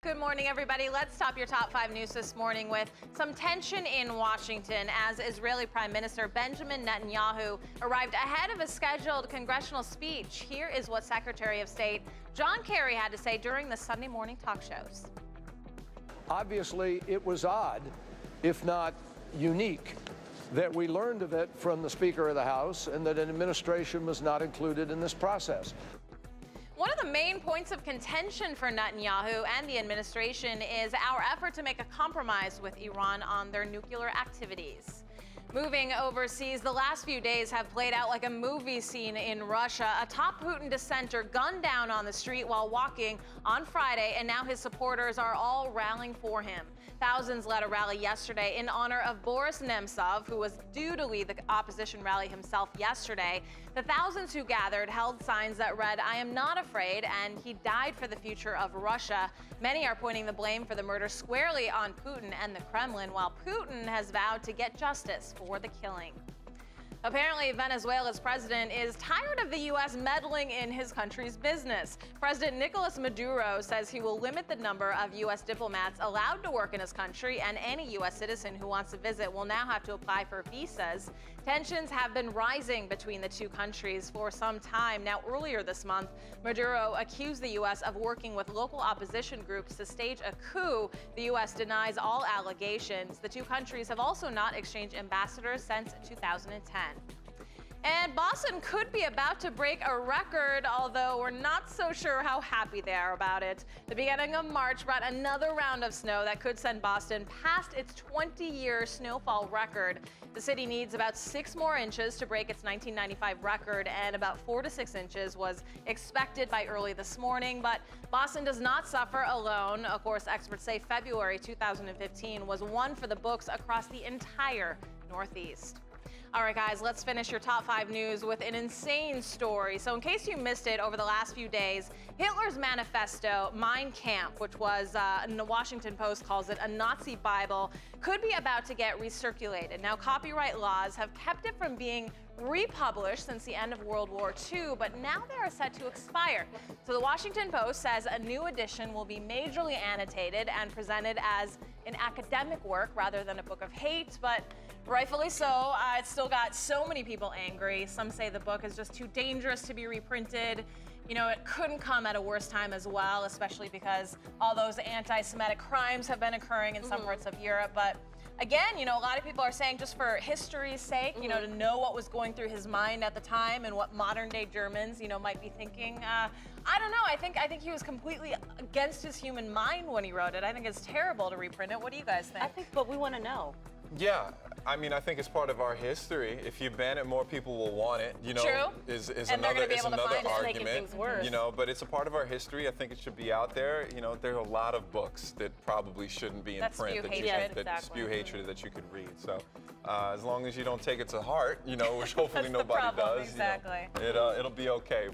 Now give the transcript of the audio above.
Good morning, everybody. Let's top your top 5 news this morning with some tension in Washington as Israeli Prime Minister Benjamin Netanyahu arrived ahead of a scheduled congressional speech. Here is what Secretary of State John Kerry had to say during the Sunday morning talk shows. Obviously, it was odd, if not unique, that we learned of it from the Speaker of the House and that an administration was not included in this process. One of the main points of contention for Netanyahu and the administration is our effort to make a compromise with Iran on their nuclear activities. Moving overseas, the last few days have played out like a movie scene in Russia. A top Putin dissenter gunned down on the street while walking on Friday, and now his supporters are all rallying for him. Thousands led a rally yesterday in honor of Boris Nemtsov, who was due to lead the opposition rally himself yesterday. The thousands who gathered held signs that read, "I am not afraid," and "He died for the future of Russia." Many are pointing the blame for the murder squarely on Putin and the Kremlin, while Putin has vowed to get justice for the killing. Apparently, Venezuela's president is tired of the U.S. meddling in his country's business. President Nicolas Maduro says he will limit the number of U.S. diplomats allowed to work in his country, and any U.S. citizen who wants to visit will now have to apply for visas. Tensions have been rising between the two countries for some time. Now, earlier this month, Maduro accused the U.S. of working with local opposition groups to stage a coup. The U.S. denies all allegations. The two countries have also not exchanged ambassadors since 2010. And Boston could be about to break a record, although we're not so sure how happy they are about it. The beginning of March brought another round of snow that could send Boston past its 20-year snowfall record. The city needs about 6 more inches to break its 1995 record, and about 4 to 6 inches was expected by early this morning. But Boston does not suffer alone. Of course, experts say February 2015 was one for the books across the entire Northeast. All right, guys, let's finish your top 5 news with an insane story. So in case you missed it over the last few days, Hitler's manifesto, Mein Kampf, which was, the Washington Post calls it a Nazi Bible, could be about to get recirculated. Now, copyright laws have kept it from being republished since the end of World War II, but now they are set to expire. So the Washington Post says a new edition will be majorly annotated and presented as an academic work rather than a book of hate, but rightfully so. It's still got so many people angry. Some say the book is just too dangerous to be reprinted. You know, it couldn't come at a worse time as well, especially because all those anti-Semitic crimes have been occurring in some parts of Europe. But again, you know, a lot of people are saying just for history's sake, you know, to know what was going through his mind at the time and what modern-day Germans, you know, might be thinking. I don't know. I think he was completely against his human mind when he wrote it. I think it's terrible to reprint it. What do you guys think? But we want to know. Yeah, I mean, I think it's part of our history. If you ban it, more people will want it. You know, True. is And another argument. Making things worse. You know, but it's a part of our history. I think it should be out there. You know, there are a lot of books that probably shouldn't be in print that spew hatred that you could read. So, as long as you don't take it to heart, you know, which hopefully nobody does. Exactly. You know, it'll be okay.